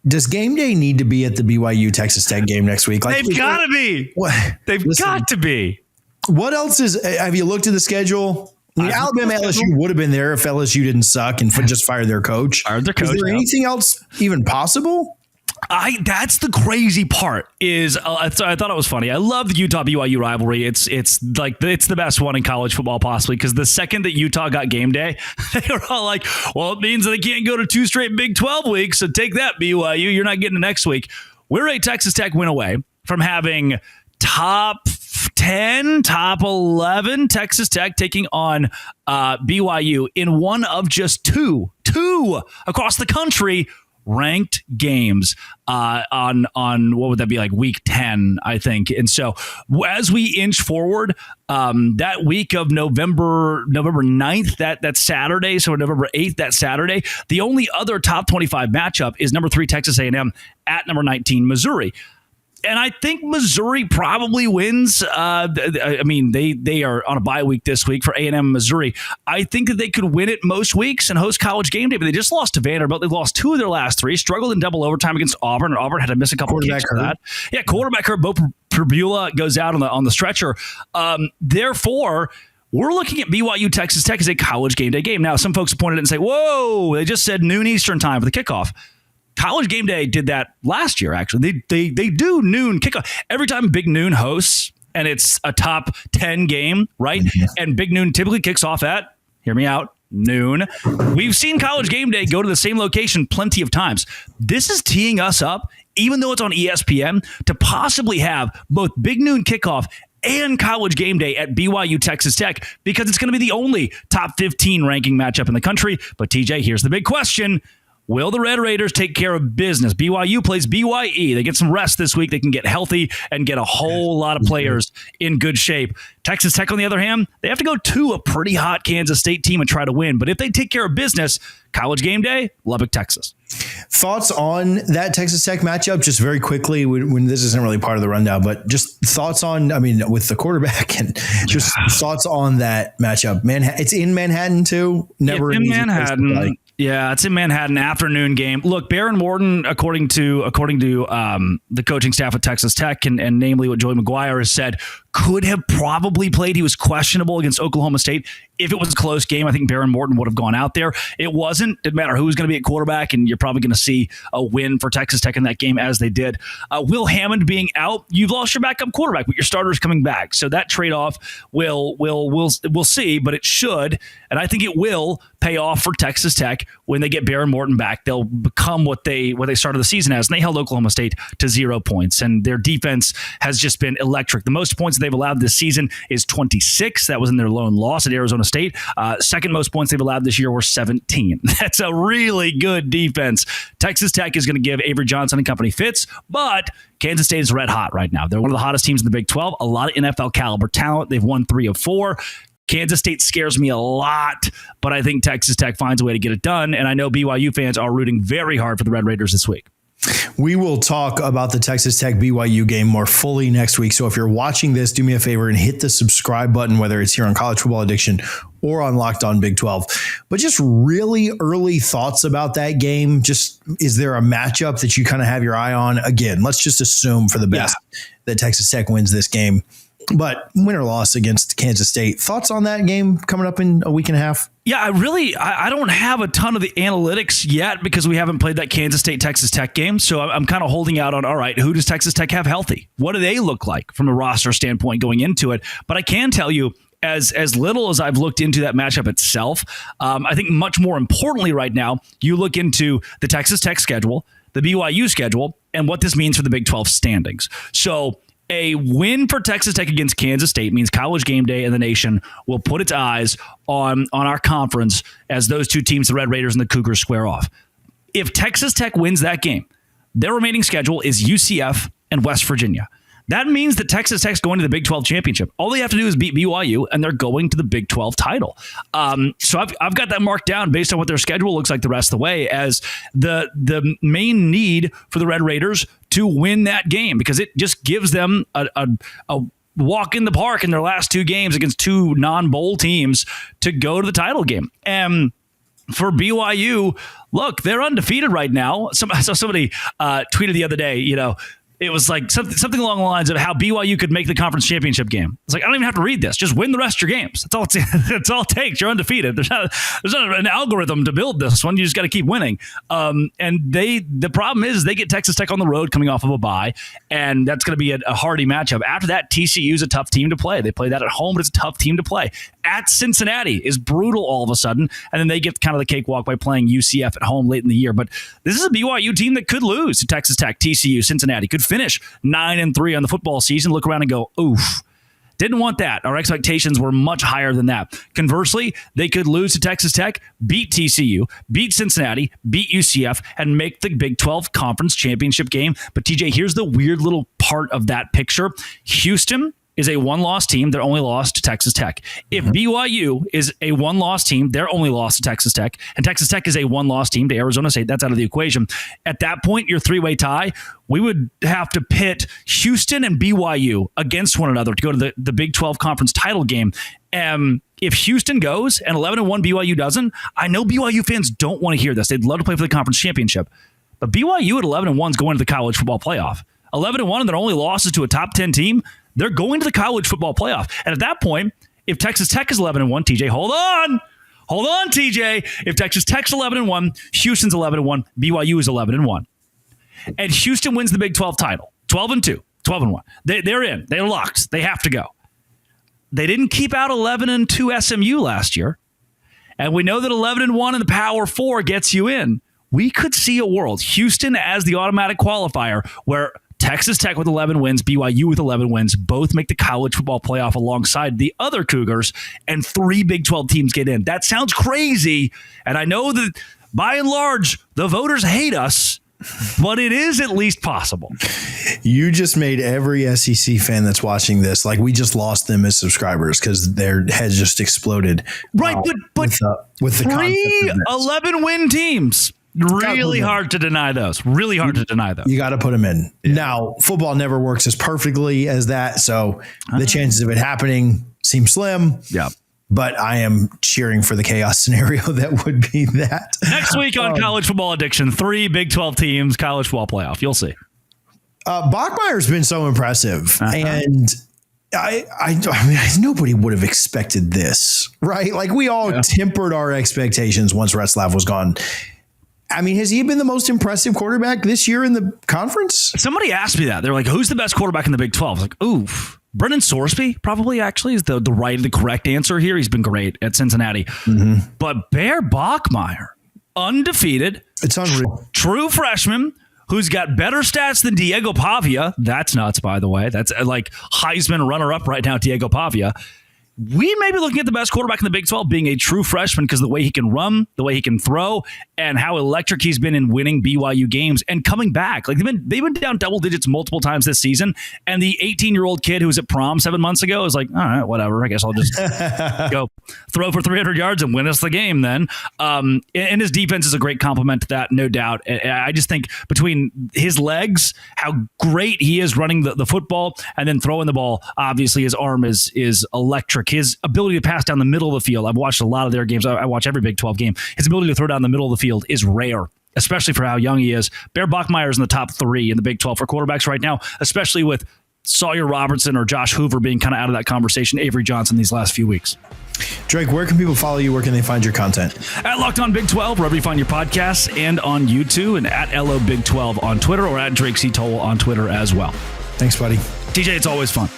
Does game day need to be at the BYU Texas Tech game next week? Like, they've got to be. What? Got to be. What else have you looked at the schedule? Alabama LSU would have been there if LSU didn't suck and just fired their coach. Is there anything else even possible? That's the crazy part is I thought it was funny. I love the Utah BYU rivalry. It's the best one in college football possibly, because the second that Utah got game day, they were all like, well, it means that they can't go to 2 straight Big 12 weeks. So take that, BYU. You're not getting it next week. We're a Texas Tech win away from having top 10, top 11 Texas Tech taking on BYU in one of just two across the country ranked games on what would that be, like week 10, I think. And so as we inch forward, that week of November 9th, that Saturday, so November 8th, that Saturday, the only other top 25 matchup is number 3 Texas A&M at number 19 Missouri. And I think Missouri probably wins. I mean, they are on a bye week this week for A&M Missouri. I think that they could win it most weeks and host College game day, but they just lost to Vanderbilt. They've lost 2 of their last 3, struggled in double overtime against Auburn, and Auburn had to miss a couple of kicks for that. Yeah, quarterback hurt. Bo Pribula goes out on the stretcher. Therefore, we're looking at BYU Texas Tech as a College game day game. Now, some folks pointed it and say, whoa, they just said noon Eastern time for the kickoff. College Game Day did that last year, actually. They do noon kickoff. Every time Big Noon hosts, and it's a top 10 game, right? Mm-hmm. And Big Noon typically kicks off at, hear me out, noon. We've seen College Game Day go to the same location plenty of times. This is teeing us up, even though it's on ESPN, to possibly have both Big Noon kickoff and College Game Day at BYU Texas Tech, because it's going to be the only top 15 ranking matchup in the country. But TJ, here's the big question. Will the Red Raiders take care of business? BYU plays BYE. They get some rest this week. They can get healthy and get a whole lot of players in good shape. Texas Tech, on the other hand, they have to go to a pretty hot Kansas State team and try to win. But if they take care of business, College Game Day, Lubbock, Texas. Thoughts on that Texas Tech matchup, just very quickly, when this isn't really part of the rundown, but just thoughts on, I mean, with the quarterback and just thoughts on that matchup. It's in Manhattan too. Never it's in Manhattan. Yeah, it's in Manhattan, afternoon game. Look, Baron Morton, according to the coaching staff at Texas Tech, and namely what Joey McGuire has said, could have probably played. He was questionable against Oklahoma State. If it was a close game, I think Baron Morton would have gone out there. It wasn't. Didn't matter who was going to be at quarterback, and you're probably going to see a win for Texas Tech in that game, as they did. Will Hammond being out, you've lost your backup quarterback, but your starter's coming back. So that trade-off we'll see, but it should, and I think it will pay off for Texas Tech when they get Baron Morton back. They'll become what they started the season as, and they held Oklahoma State to 0 points, and their defense has just been electric. The most points that they've allowed this season is 26. That was in their lone loss at Arizona State. Second most points they've allowed this year were 17. That's a really good defense. Texas Tech is going to give Avery Johnson and company fits, but Kansas State is red hot right now. They're one of the hottest teams in the Big 12. A lot of NFL caliber talent. They've won 3 of 4. Kansas State scares me a lot, but I think Texas Tech finds a way to get it done, and I know BYU fans are rooting very hard for the Red Raiders this week. We will talk about the Texas Tech BYU game more fully next week. So if you're watching this, do me a favor and hit the subscribe button, whether it's here on College Football Addiction or on Locked On Big 12. But just really early thoughts about that game. Just, is there a matchup that you kind of have your eye on? Again, let's just assume for the best that Texas Tech wins this game. But win or loss against Kansas State. Thoughts on that game coming up in a week and a half? Yeah, I don't have a ton of the analytics yet because we haven't played that Kansas State-Texas Tech game. So I'm kind of holding out on, all right, who does Texas Tech have healthy? What do they look like from a roster standpoint going into it? But I can tell you, as little as I've looked into that matchup itself, I think much more importantly right now, you look into the Texas Tech schedule, the BYU schedule, and what this means for the Big 12 standings. So a win for Texas Tech against Kansas State means College Game Day and the nation will put its eyes on our conference as those two teams, the Red Raiders and the Cougars, square off. If Texas Tech wins that game, their remaining schedule is UCF and West Virginia. That means that Texas Tech's going to the Big 12 championship. All they have to do is beat BYU, and they're going to the Big 12 title. So I've got that marked down based on what their schedule looks like the rest of the way as the main need for the Red Raiders to win that game, because it just gives them a walk in the park in their last 2 games against 2 non-bowl teams to go to the title game. And for BYU, look, they're undefeated right now. I saw somebody tweeted the other day, it was like something along the lines of how BYU could make the conference championship game. It's like, I don't even have to read this. Just win the rest of your games. That's all it takes. You're undefeated. There's not an algorithm to build this one. You just got to keep winning. And the problem is they get Texas Tech on the road coming off of a bye, and that's going to be a hardy matchup. After that, TCU is a tough team to play. They play that at home, but it's a tough team to play. At Cincinnati is brutal all of a sudden, and then they get kind of the cakewalk by playing UCF at home late in the year. But this is a BYU team that could lose to Texas Tech, TCU, Cincinnati, could finish 9-3 on the football season, look around and go, oof. Didn't want that. Our expectations were much higher than that. Conversely, they could lose to Texas Tech, beat TCU, beat Cincinnati, beat UCF, and make the Big 12 Conference Championship game. But TJ, here's the weird little part of that picture. Houston is a one-loss team. They're only lost to Texas Tech. If BYU is a one-loss team, they're only lost to Texas Tech, and Texas Tech is a one-loss team to Arizona State. That's out of the equation. At that point, your three-way tie, we would have to pit Houston and BYU against one another to go to the Big 12 Conference title game. If Houston goes and 11-1 BYU doesn't, I know BYU fans don't want to hear this. They'd love to play for the conference championship. But BYU at 11-1 is going to the college football playoff. 11-1 and their only losses to a top 10 team, they're going to the college football playoff. And at that point, if Texas Tech is 11-1, TJ, hold on, TJ. If Texas Tech's 11-1, Houston's 11-1, BYU is 11-1. And Houston wins the Big 12 title, 12-2, 12-1. They're in. They're locked. They have to go. They didn't keep out 11-2 SMU last year. And we know that 11-1 in the Power 4 gets you in. We could see a world, Houston as the automatic qualifier, where Texas Tech with 11 wins, BYU with 11 wins, both make the college football playoff alongside the other Cougars, and 3 Big 12 teams get in. That sounds crazy, and I know that by and large, the voters hate us, but it is at least possible. You just made every SEC fan that's watching this, like we just lost them as subscribers because their heads just exploded. Right, but with the 3 11-win teams. Really hard to deny those. Really hard to deny those. You got to put them in. Yeah. Now, football never works as perfectly as that, so the chances of it happening seem slim. Yeah. But I am cheering for the chaos scenario that would be that. Next week on College Football Addiction, 3 Big 12 teams, college football playoff. You'll see. Bachmeier's been so impressive. And I mean, nobody would have expected this, right? Like we all tempered our expectations once Retzlaff was gone. I mean, has he been the most impressive quarterback this year in the conference? Somebody asked me that. They're like, who's the best quarterback in the Big 12? I was like, oof. Brennan Sorsby probably actually is the correct answer here. He's been great at Cincinnati. Mm-hmm. But Bear Bachmeier, undefeated. It's unreal. True freshman who's got better stats than Diego Pavia. That's nuts, by the way. That's like Heisman runner-up right now, Diego Pavia. We may be looking at the best quarterback in the Big 12 being a true freshman because of the way he can run, the way he can throw, and how electric he's been in winning BYU games and coming back. Like they've been down double digits multiple times this season, and the 18-year-old kid who was at prom 7 months ago is like, all right, whatever. I guess I'll just go throw for 300 yards and win us the game then. And his defense is a great complement to that, no doubt. I just think between his legs, how great he is running the football and then throwing the ball, obviously his arm is electric. His ability to pass down the middle of the field. I've watched a lot of their games. I watch every Big 12 game. His ability to throw down the middle of the field is rare, especially for how young he is. Bear Bachmeier is in the top 3 in the Big 12 for quarterbacks right now, especially with Sawyer Robertson or Josh Hoover being kind of out of that conversation, Avery Johnson these last few weeks. Drake, where can people follow you? Where can they find your content? At Locked On Big 12, wherever you find your podcasts, and on YouTube, and at LO Big 12 on Twitter, or at Drake C. Toll on Twitter as well. Thanks, buddy. TJ, it's always fun.